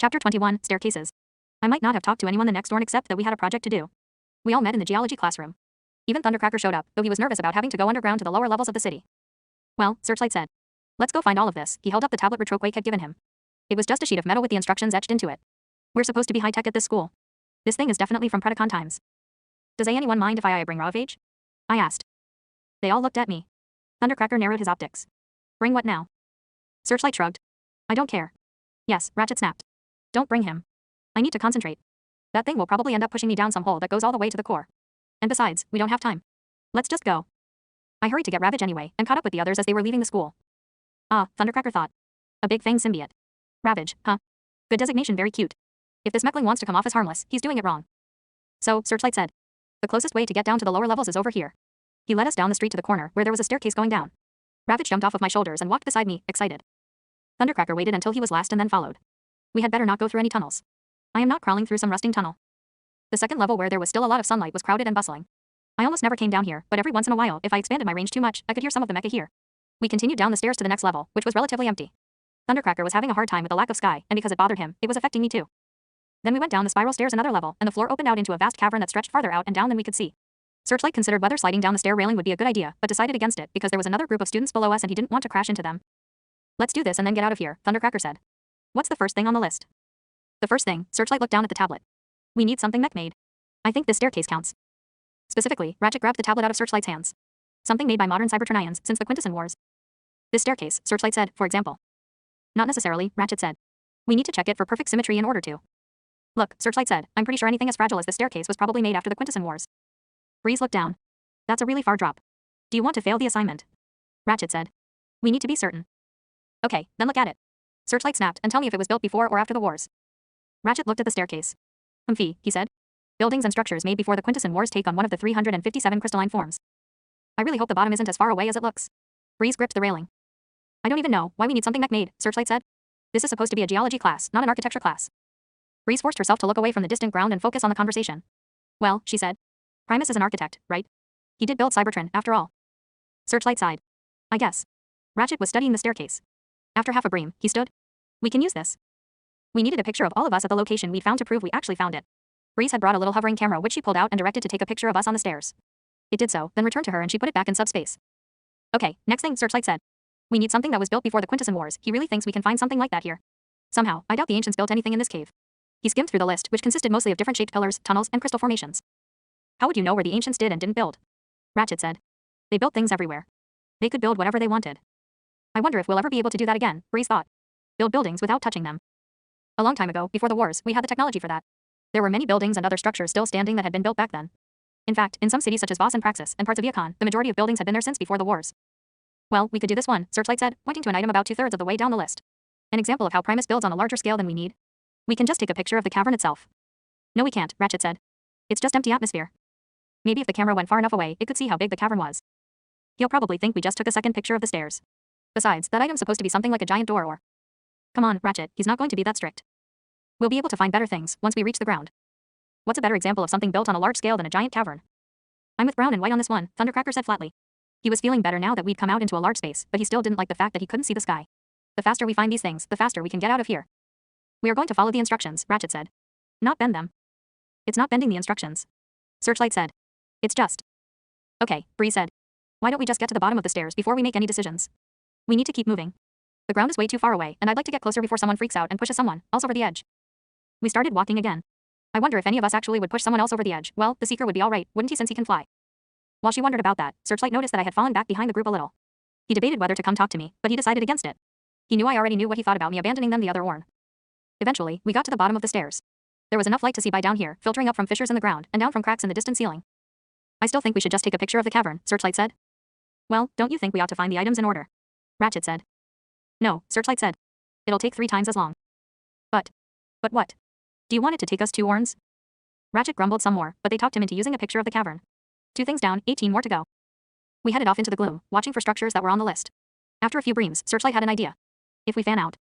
Chapter 21, Staircases. I might not have talked to anyone the next door except that we had a project to do. We all met in the geology classroom. Even Thundercracker showed up, though he was nervous about having to go underground to the lower levels of the city. Well, Searchlight said. Let's go find all of this. He held up the tablet Retroquake had given him. It was just a sheet of metal with the instructions etched into it. We're supposed to be high-tech at this school. This thing is definitely from Predacon times. Does anyone mind if I bring Ravage? I asked. They all looked at me. Thundercracker narrowed his optics. Bring what now? Searchlight shrugged. I don't care. Yes, Ratchet snapped. Don't bring him. I need to concentrate. That thing will probably end up pushing me down some hole that goes all the way to the core. And besides, we don't have time. Let's just go. I hurried to get Ravage anyway, and caught up with the others as they were leaving the school. Ah, Thundercracker thought. A big fang symbiote. Ravage, huh? Good designation, very cute. If this mechling wants to come off as harmless, he's doing it wrong. So, Searchlight said. The closest way to get down to the lower levels is over here. He led us down the street to the corner, where there was a staircase going down. Ravage jumped off of my shoulders and walked beside me, excited. Thundercracker waited until he was last and then followed. We had better not go through any tunnels. I am not crawling through some rusting tunnel. The second level, where there was still a lot of sunlight, was crowded and bustling. I almost never came down here, but every once in a while, if I expanded my range too much, I could hear some of the mecha here. We continued down the stairs to the next level, which was relatively empty. Thundercracker was having a hard time with the lack of sky, and because it bothered him, it was affecting me too. Then we went down the spiral stairs another level, and the floor opened out into a vast cavern that stretched farther out and down than we could see. Searchlight considered whether sliding down the stair railing would be a good idea, but decided against it because there was another group of students below us and he didn't want to crash into them. Let's do this and then get out of here, Thundercracker said. What's the first thing on the list? The first thing, Searchlight looked down at the tablet. We need something mech-made. I think this staircase counts. Specifically, Ratchet grabbed the tablet out of Searchlight's hands. Something made by modern Cybertronians since the Quintesson Wars. This staircase, Searchlight said, for example. Not necessarily, Ratchet said. We need to check it for perfect symmetry in order to. Look, Searchlight said, I'm pretty sure anything as fragile as this staircase was probably made after the Quintesson Wars. Breeze looked down. That's a really far drop. Do you want to fail the assignment? Ratchet said. We need to be certain. Okay, then look at it. Searchlight snapped and tell me if it was built before or after the wars. Ratchet looked at the staircase. He said. Buildings and structures made before the Quintesson Wars take on one of the 357 crystalline forms. I really hope the bottom isn't as far away as it looks. Breeze gripped the railing. I don't even know why we need something mech-made, Searchlight said. This is supposed to be a geology class, not an architecture class. Breeze forced herself to look away from the distant ground and focus on the conversation. Well, she said. Primus is an architect, right? He did build Cybertron, after all. Searchlight sighed. I guess. Ratchet was studying the staircase. After half a bream, he stood. We can use this. We needed a picture of all of us at the location we'd found to prove we actually found it. Breeze had brought a little hovering camera which she pulled out and directed to take a picture of us on the stairs. It did so, then returned to her and she put it back in subspace. Okay, next thing, Searchlight said. We need something that was built before the Quintesson Wars. He really thinks we can find something like that here. Somehow, I doubt the ancients built anything in this cave. He skimmed through the list, which consisted mostly of different shaped pillars, tunnels, and crystal formations. How would you know where the ancients did and didn't build? Ratchet said. They built things everywhere. They could build whatever they wanted. I wonder if we'll ever be able to do that again, Breeze thought. Build buildings without touching them. A long time ago, before the wars, we had the technology for that. There were many buildings and other structures still standing that had been built back then. In fact, in some cities such as Voss and Praxis and parts of Yukon, the majority of buildings had been there since before the wars. Well, we could do this one, Searchlight said, pointing to an item about 2/3 of the way down the list. An example of how Primus builds on a larger scale than we need. We can just take a picture of the cavern itself. No, we can't, Ratchet said. It's just empty atmosphere. Maybe if the camera went far enough away, it could see how big the cavern was. He'll probably think we just took a second picture of the stairs. Besides, that item's supposed to be something like a giant door or... Come on, Ratchet, he's not going to be that strict. We'll be able to find better things once we reach the ground. What's a better example of something built on a large scale than a giant cavern? I'm with Brown and White on this one, Thundercracker said flatly. He was feeling better now that we'd come out into a large space, but he still didn't like the fact that he couldn't see the sky. The faster we find these things, the faster we can get out of here. We are going to follow the instructions, Ratchet said. Not bend them. It's not bending the instructions. Searchlight said. It's just. Okay, Breeze said. Why don't we just get to the bottom of the stairs before we make any decisions? We need to keep moving. The ground is way too far away, and I'd like to get closer before someone freaks out and pushes someone else over the edge. We started walking again. I wonder if any of us actually would push someone else over the edge. Well, the Seeker would be alright, wouldn't he, since he can fly? While she wondered about that, Searchlight noticed that I had fallen back behind the group a little. He debated whether to come talk to me, but he decided against it. He knew I already knew what he thought about me abandoning them the other Orn. Eventually, we got to the bottom of the stairs. There was enough light to see by down here, filtering up from fissures in the ground and down from cracks in the distant ceiling. I still think we should just take a picture of the cavern, Searchlight said. Well, don't you think we ought to find the items in order? Ratchet said. No, Searchlight said. It'll take 3 times as long. But what? Do you want it to take us 2 Orns? Ratchet grumbled some more, but they talked him into using a picture of the cavern. 2 things down, 18 more to go. We headed off into the gloom, watching for structures that were on the list. After a few breams, Searchlight had an idea. If we fan out,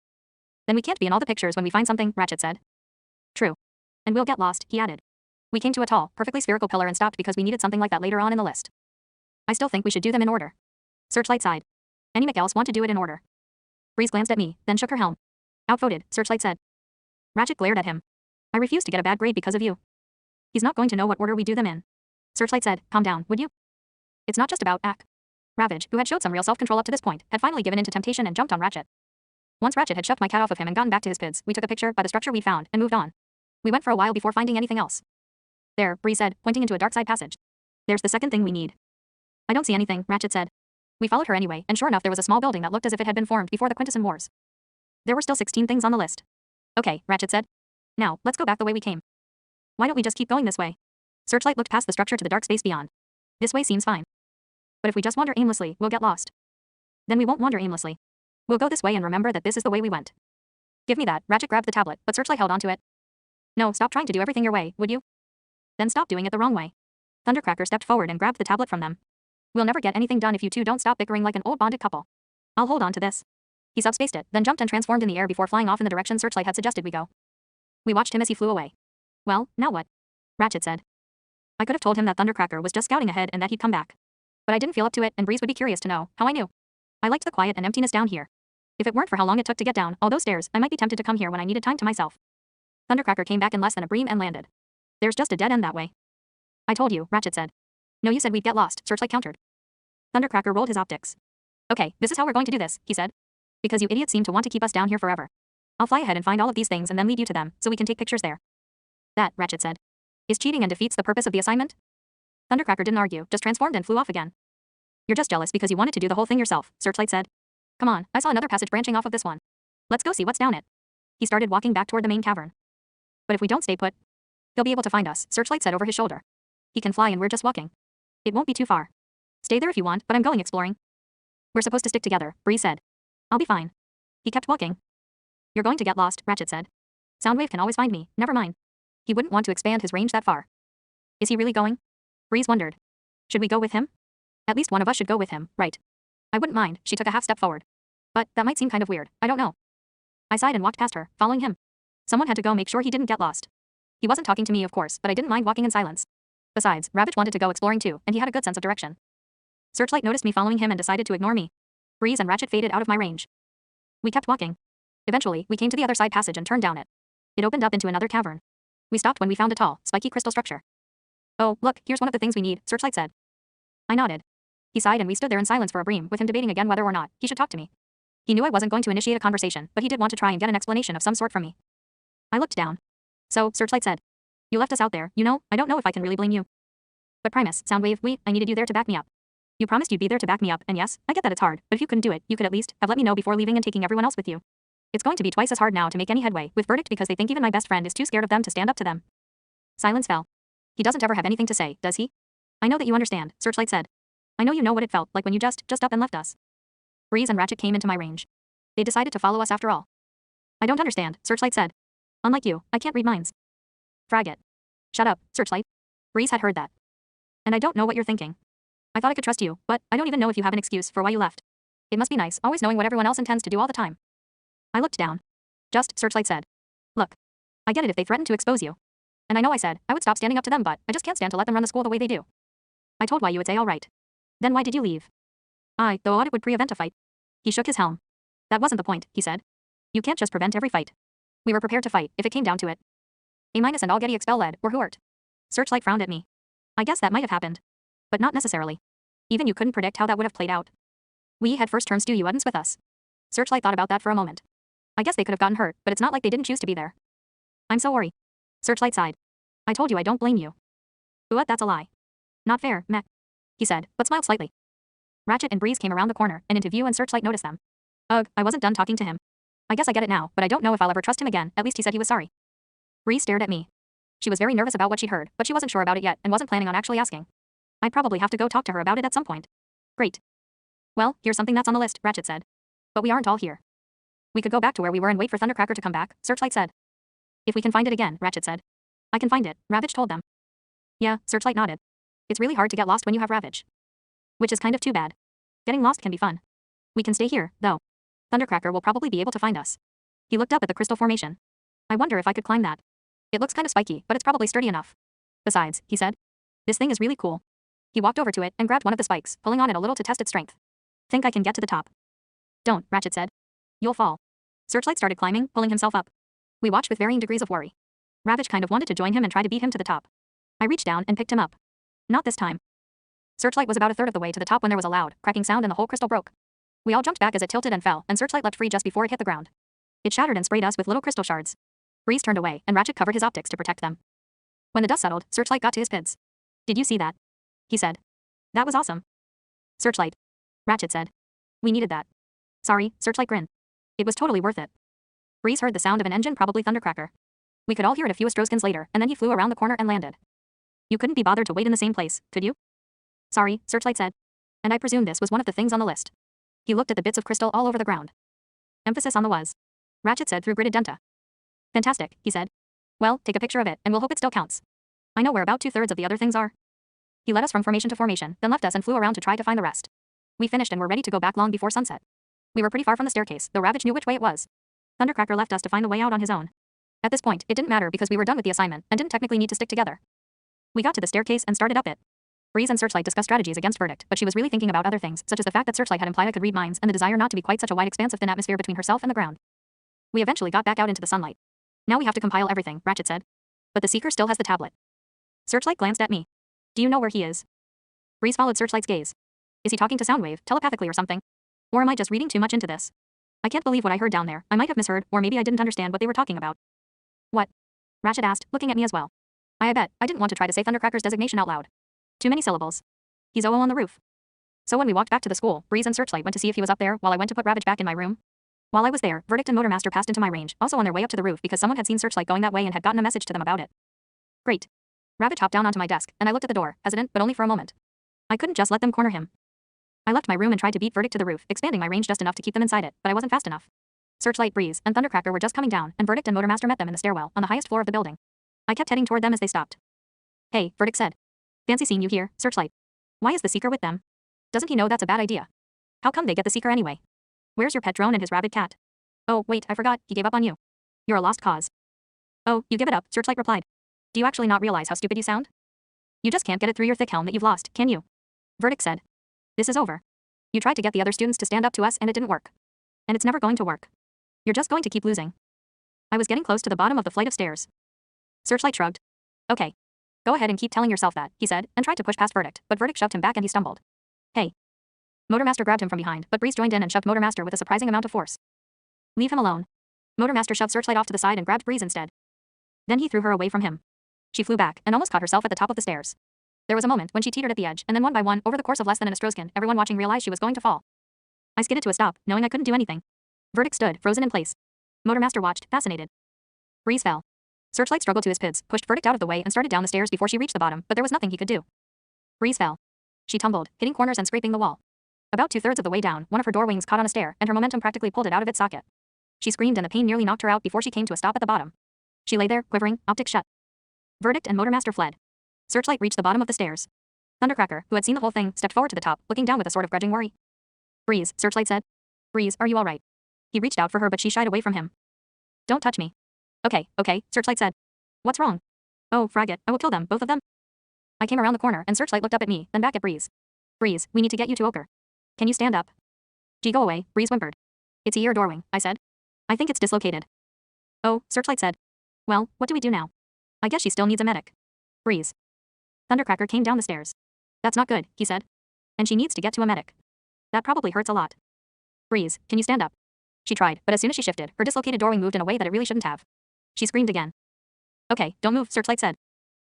then we can't be in all the pictures when we find something, Ratchet said. True. And we'll get lost, he added. We came to a tall, perfectly spherical pillar and stopped because we needed something like that later on in the list. I still think we should do them in order. Searchlight sighed. Any mech else want to do it in order? Breeze glanced at me, then shook her helm. Outvoted, Searchlight said. Ratchet glared at him. I refuse to get a bad grade because of you. He's not going to know what order we do them in. Searchlight said, calm down, would you? It's not just about Ravage, who had showed some real self-control up to this point, had finally given in to temptation and jumped on Ratchet. Once Ratchet had shoved my cat off of him and gotten back to his pids, we took a picture by the structure we'd found and moved on. We went for a while before finding anything else. There, Bree said, pointing into a dark side passage. There's the second thing we need. I don't see anything, Ratchet said. We followed her anyway, and sure enough there was a small building that looked as if it had been formed before the Quintesson Wars. There were still 16 things on the list. Okay, Ratchet said. Now, let's go back the way we came. Why don't we just keep going this way? Searchlight looked past the structure to the dark space beyond. This way seems fine. But if we just wander aimlessly, we'll get lost. Then we won't wander aimlessly. We'll go this way and remember that this is the way we went. Give me that. Ratchet grabbed the tablet, but Searchlight held onto it. No, stop trying to do everything your way, would you? Then stop doing it the wrong way. Thundercracker stepped forward and grabbed the tablet from them. We'll never get anything done if you two don't stop bickering like an old bonded couple. I'll hold on to this. He subspaced it, then jumped and transformed in the air before flying off in the direction Searchlight had suggested we go. We watched him as he flew away. Well, now what? Ratchet said. I could have told him that Thundercracker was just scouting ahead and that he'd come back. But I didn't feel up to it, and Breeze would be curious to know how I knew. I liked the quiet and emptiness down here. If it weren't for how long it took to get down all those stairs, I might be tempted to come here when I needed time to myself. Thundercracker came back in less than a bream and landed. There's just a dead end that way. I told you, Ratchet said. No, you said we'd get lost, Searchlight countered. Thundercracker rolled his optics. Okay, this is how we're going to do this, he said. Because you idiots seem to want to keep us down here forever. I'll fly ahead and find all of these things and then lead you to them, so we can take pictures there. That, Ratchet said, is cheating and defeats the purpose of the assignment? Thundercracker didn't argue, just transformed and flew off again. You're just jealous because you wanted to do the whole thing yourself, Searchlight said. Come on, I saw another passage branching off of this one. Let's go see what's down it. He started walking back toward the main cavern. But if we don't stay put, he'll be able to find us, Searchlight said over his shoulder. He can fly and we're just walking. It won't be too far. Stay there if you want, but I'm going exploring. We're supposed to stick together, Bree said. I'll be fine. He kept walking. You're going to get lost, Ratchet said. Soundwave can always find me, never mind. He wouldn't want to expand his range that far. Is he really going? Breeze wondered. Should we go with him? At least one of us should go with him, right? I wouldn't mind, she took a half step forward. But that might seem kind of weird, I don't know. I sighed and walked past her, following him. Someone had to go make sure he didn't get lost. He wasn't talking to me, of course, but I didn't mind walking in silence. Besides, Ravage wanted to go exploring too, and he had a good sense of direction. Searchlight noticed me following him and decided to ignore me. Breeze and Ratchet faded out of my range. We kept walking. Eventually, we came to the other side passage and turned down it. It opened up into another cavern. We stopped when we found a tall, spiky crystal structure. Oh, look, here's one of the things we need, Searchlight said. I nodded. He sighed and we stood there in silence for a bream, with him debating again whether or not he should talk to me. He knew I wasn't going to initiate a conversation, but he did want to try and get an explanation of some sort from me. I looked down. So, Searchlight said. You left us out there, you know, I don't know if I can really blame you. But Primus, Soundwave, I needed you there to back me up. You promised you'd be there to back me up, and yes, I get that it's hard, but if you couldn't do it, you could at least have let me know before leaving and taking everyone else with you. It's going to be twice as hard now to make any headway with Verdict because they think even my best friend is too scared of them to stand up to them. Silence fell. He doesn't ever have anything to say, does he? I know that you understand, Searchlight said. I know you know what it felt like when you just up and left us. Breeze and Ratchet came into my range. They decided to follow us after all. I don't understand, Searchlight said. Unlike you, I can't read minds. Frag it. Shut up, Searchlight. Breeze had heard that. And I don't know what you're thinking. I thought I could trust you, but I don't even know if you have an excuse for why you left. It must be nice, always knowing what everyone else intends to do all the time. I looked down. Just, Searchlight said. Look. I get it if they threaten to expose you. And I know I said I would stop standing up to them, but I just can't stand to let them run the school the way they do. I told why you would say all right. Then why did you leave? I thought it would prevent a fight. He shook his helm. That wasn't the point, he said. You can't just prevent every fight. We were prepared to fight, if it came down to it. A- and all Getty expel led, or Huart. Searchlight frowned at me. I guess that might have happened. But not necessarily. Even you couldn't predict how that would have played out. We had first term students with us. Searchlight thought about that for a moment. I guess they could have gotten hurt, but it's not like they didn't choose to be there. I'm so worried. Searchlight sighed. I told you I don't blame you. But that's a lie. Not fair, meh. He said, but smiled slightly. Ratchet and Breeze came around the corner and into view and Searchlight noticed them. Ugh, I wasn't done talking to him. I guess I get it now, but I don't know if I'll ever trust him again, at least he said he was sorry. Breeze stared at me. She was very nervous about what she'd heard, but she wasn't sure about it yet and wasn't planning on actually asking. I'd probably have to go talk to her about it at some point. Great. Well, here's something that's on the list, Ratchet said. But we aren't all here. We could go back to where we were and wait for Thundercracker to come back, Searchlight said. If we can find it again, Ratchet said. I can find it, Ravage told them. Yeah, Searchlight nodded. It's really hard to get lost when you have Ravage. Which is kind of too bad. Getting lost can be fun. We can stay here, though. Thundercracker will probably be able to find us. He looked up at the crystal formation. I wonder if I could climb that. It looks kind of spiky, but it's probably sturdy enough. Besides, he said. This thing is really cool. He walked over to it and grabbed one of the spikes, pulling on it a little to test its strength. Think I can get to the top? Don't, Ratchet said. You'll fall. Searchlight started climbing, pulling himself up. We watched with varying degrees of worry. Ravage kind of wanted to join him and try to beat him to the top. I reached down and picked him up. Not this time. Searchlight was about a third of the way to the top when there was a loud, cracking sound and the whole crystal broke. We all jumped back as it tilted and fell, and Searchlight left free just before it hit the ground. It shattered and sprayed us with little crystal shards. Breeze turned away, and Ratchet covered his optics to protect them. When the dust settled, Searchlight got to his pids. Did you see that? He said. That was awesome. Searchlight. Ratchet said. We needed that. Sorry, Searchlight grinned. It was totally worth it. Breeze heard the sound of an engine, probably Thundercracker. We could all hear it a few Astroskins later, and then he flew around the corner and landed. You couldn't be bothered to wait in the same place, could you? Sorry, Searchlight said. And I presume this was one of the things on the list. He looked at the bits of crystal all over the ground. Emphasis on the was. Ratchet said through gritted denta. Fantastic, he said. Well, take a picture of it, and we'll hope it still counts. I know where about 2/3 of the other things are. He led us from formation to formation, then left us and flew around to try to find the rest. We finished and were ready to go back long before sunset. We were pretty far from the staircase, though Ravage knew which way it was. Thundercracker left us to find the way out on his own. At this point, it didn't matter because we were done with the assignment and didn't technically need to stick together. We got to the staircase and started up it. Breeze and Searchlight discussed strategies against Verdict, but she was really thinking about other things, such as the fact that Searchlight had implied I could read minds and the desire not to be quite such a wide expanse of thin atmosphere between herself and the ground. We eventually got back out into the sunlight. Now we have to compile everything, Ratchet said. But the Seeker still has the tablet. Searchlight glanced at me. Do you know where he is? Breeze followed Searchlight's gaze. Is he talking to Soundwave, telepathically or something? Or am I just reading too much into this? I can't believe what I heard down there. I might have misheard, or maybe I didn't understand what they were talking about. What? Ratchet asked, looking at me as well. I bet. I didn't want to try to say Thundercracker's designation out loud. Too many syllables. He's on the roof. So when we walked back to the school, Breeze and Searchlight went to see if he was up there while I went to put Ravage back in my room. While I was there, Verdict and Motormaster passed into my range, also on their way up to the roof because someone had seen Searchlight going that way and had gotten a message to them about it. Great. Ravage hopped down onto my desk, and I looked at the door, hesitant, but only for a moment. I couldn't just let them corner him. I left my room and tried to beat Verdict to the roof, expanding my range just enough to keep them inside it, but I wasn't fast enough. Searchlight, Breeze, and Thundercracker were just coming down, and Verdict and Motormaster met them in the stairwell on the highest floor of the building. I kept heading toward them as they stopped. Hey, Verdict said. Fancy seeing you here, Searchlight. Why is the Seeker with them? Doesn't he know that's a bad idea? How come they get the Seeker anyway? Where's your pet drone and his rabid cat? Oh, wait, I forgot, he gave up on you. You're a lost cause. Oh, you give it up, Searchlight replied. Do you actually not realize how stupid you sound? You just can't get it through your thick helm that you've lost, can you? Verdict said. This is over. You tried to get the other students to stand up to us and it didn't work. And it's never going to work. You're just going to keep losing. I was getting close to the bottom of the flight of stairs. Searchlight shrugged. Okay. Go ahead and keep telling yourself that, he said, and tried to push past Verdict, but Verdict shoved him back and he stumbled. Hey. Motormaster grabbed him from behind, but Breeze joined in and shoved Motormaster with a surprising amount of force. Leave him alone. Motormaster shoved Searchlight off to the side and grabbed Breeze instead. Then he threw her away from him. She flew back and almost caught herself at the top of the stairs. There was a moment when she teetered at the edge, and then one by one, over the course of less than an Astroskin, everyone watching realized she was going to fall. I skidded to a stop, knowing I couldn't do anything. Verdict stood, frozen in place. Motormaster watched, fascinated. Breeze fell. Searchlight struggled to his pids, pushed Verdict out of the way and started down the stairs before she reached the bottom, but there was nothing he could do. Breeze fell. She tumbled, hitting corners and scraping the wall. About 2/3 of the way down, one of her door wings caught on a stair, and her momentum practically pulled it out of its socket. She screamed and the pain nearly knocked her out before she came to a stop at the bottom. She lay there, quivering, optics shut. Verdict and Motormaster fled. Searchlight reached the bottom of the stairs. Thundercracker, who had seen the whole thing, stepped forward to the top, looking down with a sort of grudging worry. Breeze, Searchlight said. Breeze, are you all right? He reached out for her but she shied away from him. Don't touch me. Okay, Searchlight said. What's wrong? Oh, frag it, I will kill them, both of them. I came around the corner and Searchlight looked up at me, then back at Breeze. Breeze, we need to get you to Ochre. Can you stand up? Gee, go away, Breeze whimpered. It's a ear door wing, I said. I think it's dislocated. Oh, Searchlight said. Well, what do we do now? I guess she still needs a medic. Breeze. Thundercracker came down the stairs. That's not good, he said. And she needs to get to a medic. That probably hurts a lot. Breeze, can you stand up? She tried, but as soon as she shifted, her dislocated doorwing moved in a way that it really shouldn't have. She screamed again. Okay, don't move, Searchlight said.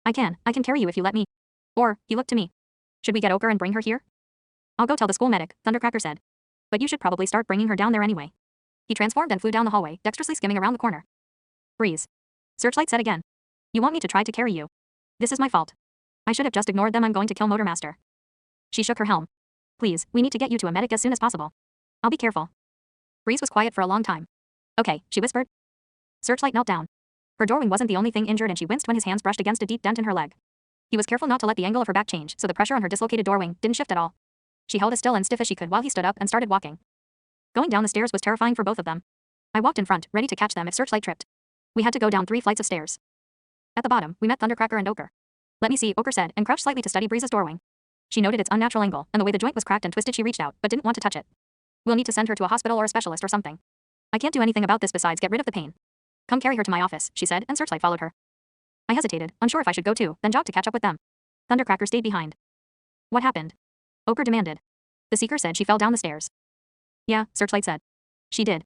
I can carry you if you let me. Or, he looked to me. Should we get Ochre and bring her here? I'll go tell the school medic, Thundercracker said. But you should probably start bringing her down there anyway. He transformed and flew down the hallway, dexterously skimming around the corner. Breeze. Searchlight said again. You want me to try to carry you? This is my fault. I should have just ignored them. I'm going to kill Motormaster. She shook her helm. Please, we need to get you to a medic as soon as possible. I'll be careful. Breeze was quiet for a long time. Okay, she whispered. Searchlight knelt down. Her doorwing wasn't the only thing injured and she winced when his hands brushed against a deep dent in her leg. He was careful not to let the angle of her back change, so the pressure on her dislocated doorwing didn't shift at all. She held as still and stiff as she could while he stood up and started walking. Going down the stairs was terrifying for both of them. I walked in front, ready to catch them if Searchlight tripped. We had to go down 3 flights of stairs. At the bottom, we met Thundercracker and Ochre. Let me see, Ochre said, and crouched slightly to study Breeze's doorwing. She noted its unnatural angle, and the way the joint was cracked and twisted she reached out, but didn't want to touch it. We'll need to send her to a hospital or a specialist or something. I can't do anything about this besides get rid of the pain. Come carry her to my office, she said, and Searchlight followed her. I hesitated, unsure if I should go too, then jogged to catch up with them. Thundercracker stayed behind. What happened? Ochre demanded. The Seeker said she fell down the stairs. Yeah, Searchlight said. She did.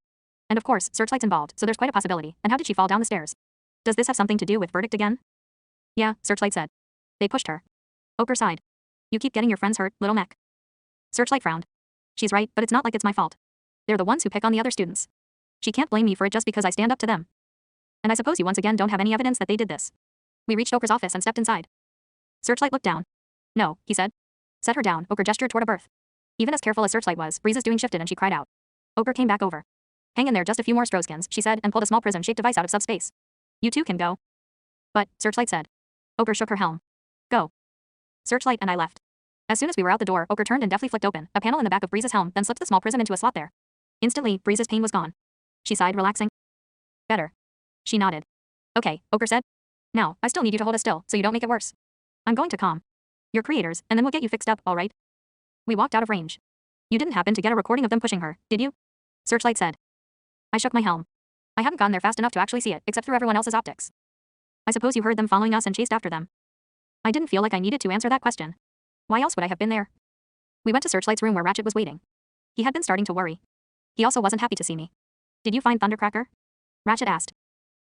And of course, Searchlight's involved, so there's quite a possibility. And how did she fall down the stairs? Does this have something to do with Verdict again? Yeah, Searchlight said. They pushed her. Ochre sighed. You keep getting your friends hurt, little mech. Searchlight frowned. She's right, but it's not like it's my fault. They're the ones who pick on the other students. She can't blame me for it just because I stand up to them. And I suppose you once again don't have any evidence that they did this. We reached Ochre's office and stepped inside. Searchlight looked down. No, he said. Set her down, Ochre gestured toward a berth. Even as careful as Searchlight was, Breeze's doing shifted and she cried out. Ochre came back over. Hang in there just a few more Stroskins, she said, and pulled a small prism-shaped device out of subspace. You two can go. But, Searchlight said. Ochre shook her helm. Go. Searchlight and I left. As soon as we were out the door, Ochre turned and deftly flicked open a panel in the back of Breeze's helm, then slipped the small prism into a slot there. Instantly, Breeze's pain was gone. She sighed, relaxing. Better. She nodded. Okay, Ochre said. Now, I still need you to hold us still, so you don't make it worse. I'm going to calm your creators, and then we'll get you fixed up, all right? We walked out of range. You didn't happen to get a recording of them pushing her, did you? Searchlight said. I shook my helm. I hadn't gone there fast enough to actually see it, except through everyone else's optics. I suppose you heard them following us and chased after them. I didn't feel like I needed to answer that question. Why else would I have been there? We went to Searchlight's room where Ratchet was waiting. He had been starting to worry. He also wasn't happy to see me. Did you find Thundercracker? Ratchet asked.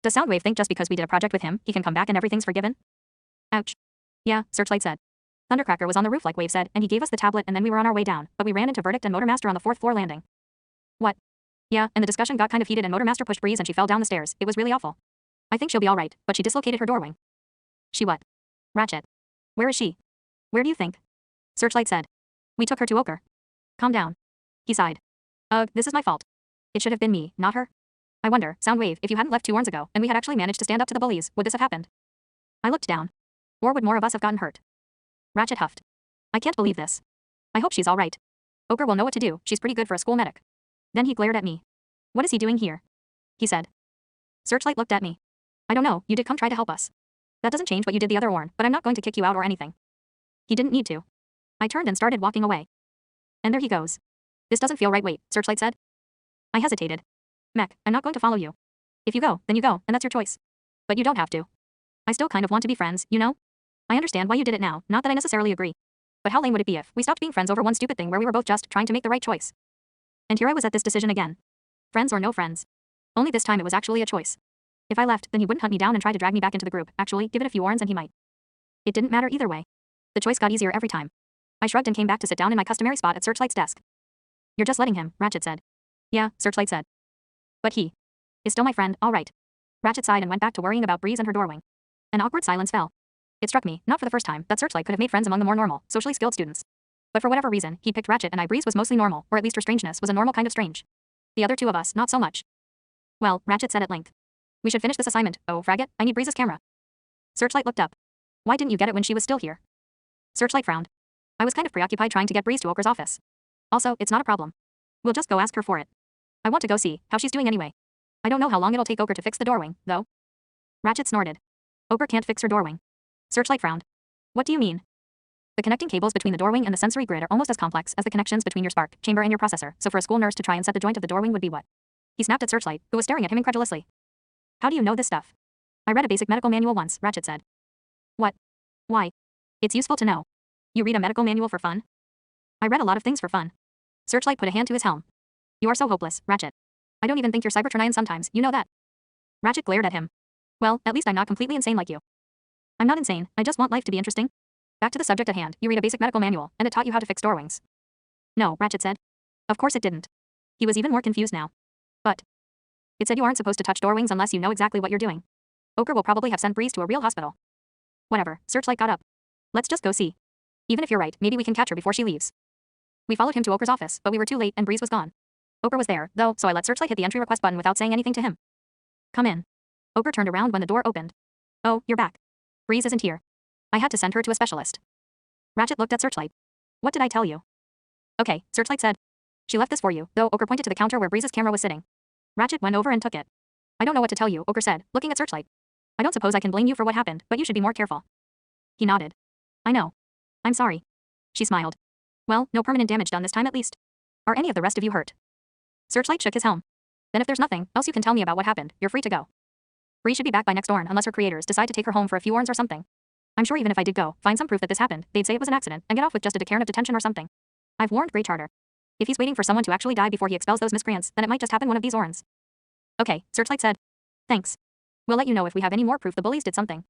Does Soundwave think just because we did a project with him, he can come back and everything's forgiven? Ouch. Yeah, Searchlight said. Thundercracker was on the roof like Wave said, and he gave us the tablet and then we were on our way down, but we ran into Verdict and Motormaster on the 4th floor landing. What? Yeah, and the discussion got kind of heated and Motormaster pushed Breeze and she fell down the stairs. It was really awful. I think she'll be alright, but she dislocated her door wing. She what? Ratchet. Where is she? Where do you think? Searchlight said. We took her to Ochre. Calm down. He sighed. This is my fault. It should have been me, not her. I wonder, Soundwave, if you hadn't left 2 warns ago, and we had actually managed to stand up to the bullies, would this have happened? I looked down. Or would more of us have gotten hurt? Ratchet huffed. I can't believe this. I hope she's alright. Ochre will know what to do, she's pretty good for a school medic. Then he glared at me. What is he doing here? He said. Searchlight looked at me. I don't know, you did come try to help us. That doesn't change what you did the other warn, but I'm not going to kick you out or anything. He didn't need to. I turned and started walking away. And there he goes. This doesn't feel right, wait, Searchlight said. I hesitated. Mech, I'm not going to follow you. If you go, then you go, and that's your choice. But you don't have to. I still kind of want to be friends, you know? I understand why you did it now, not that I necessarily agree. But how lame would it be if we stopped being friends over one stupid thing where we were both just trying to make the right choice? And here I was at this decision again. Friends or no friends. Only this time it was actually a choice. If I left, then he wouldn't hunt me down and try to drag me back into the group, actually, give it a few warns and he might. It didn't matter either way. The choice got easier every time. I shrugged and came back to sit down in my customary spot at Searchlight's desk. You're just letting him, Ratchet said. Yeah, Searchlight said. But he is still my friend, all right. Ratchet sighed and went back to worrying about Breeze and her doorwing. An awkward silence fell. It struck me, not for the first time, that Searchlight could have made friends among the more normal, socially skilled students. But for whatever reason, he picked Ratchet and Breeze was mostly normal, or at least her strangeness was a normal kind of strange. The other 2 of us, not so much. Well, Ratchet said at length. We should finish this assignment. Oh, Fragget, I need Breeze's camera. Searchlight looked up. Why didn't you get it when she was still here? Searchlight frowned. I was kind of preoccupied trying to get Breeze to Ochre's office. Also, it's not a problem. We'll just go ask her for it. I want to go see how she's doing anyway. I don't know how long it'll take Ochre to fix the doorwing, though. Ratchet snorted. Ochre can't fix her doorwing. Searchlight frowned. What do you mean? The connecting cables between the doorwing and the sensory grid are almost as complex as the connections between your spark chamber and your processor, so for a school nurse to try and set the joint of the doorwing would be what? He snapped at Searchlight, who was staring at him incredulously. How do you know this stuff? I read a basic medical manual once, Ratchet said. What? Why? It's useful to know. You read a medical manual for fun? I read a lot of things for fun. Searchlight put a hand to his helm. You are so hopeless, Ratchet. I don't even think you're Cybertronian sometimes, you know that. Ratchet glared at him. Well, at least I'm not completely insane like you. I'm not insane, I just want life to be interesting. Back to the subject at hand, you read a basic medical manual, and it taught you how to fix doorwings. No, Ratchet said. Of course it didn't. He was even more confused now. But it said you aren't supposed to touch doorwings unless you know exactly what you're doing. Ochre will probably have sent Breeze to a real hospital. Whatever, Searchlight got up. Let's just go see. Even if you're right, maybe we can catch her before she leaves. We followed him to Ochre's office, but we were too late and Breeze was gone. Ochre was there, though, so I let Searchlight hit the entry request button without saying anything to him. Come in. Ochre turned around when the door opened. Oh, you're back. Breeze isn't here. I had to send her to a specialist. Ratchet looked at Searchlight. What did I tell you? Okay, Searchlight said. She left this for you, though Ochre pointed to the counter where Breeze's camera was sitting. Ratchet went over and took it. I don't know what to tell you, Ochre said, looking at Searchlight. I don't suppose I can blame you for what happened, but you should be more careful. He nodded. I know. I'm sorry. She smiled. Well, no permanent damage done this time at least. Are any of the rest of you hurt? Searchlight shook his helm. Then if there's nothing else you can tell me about what happened, you're free to go. Bree should be back by next Orn unless her creators decide to take her home for a few Orns or something. I'm sure even if I did go, find some proof that this happened, they'd say it was an accident and get off with just a decairn of detention or something. I've warned Grey Charter. If he's waiting for someone to actually die before he expels those miscreants, then it might just happen one of these Orns. Okay, Searchlight said. Thanks. We'll let you know if we have any more proof the bullies did something.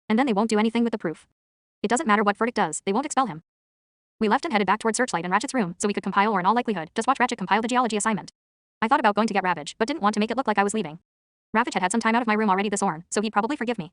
And then they won't do anything with the proof. It doesn't matter what Verdict does, they won't expel him. We left and headed back toward Searchlight and Ratchet's room so we could compile, or in all likelihood, just watch Ratchet compile the geology assignment. I thought about going to get Ravage, but didn't want to make it look like I was leaving. Ravage had had some time out of my room already this Orn, so he'd probably forgive me.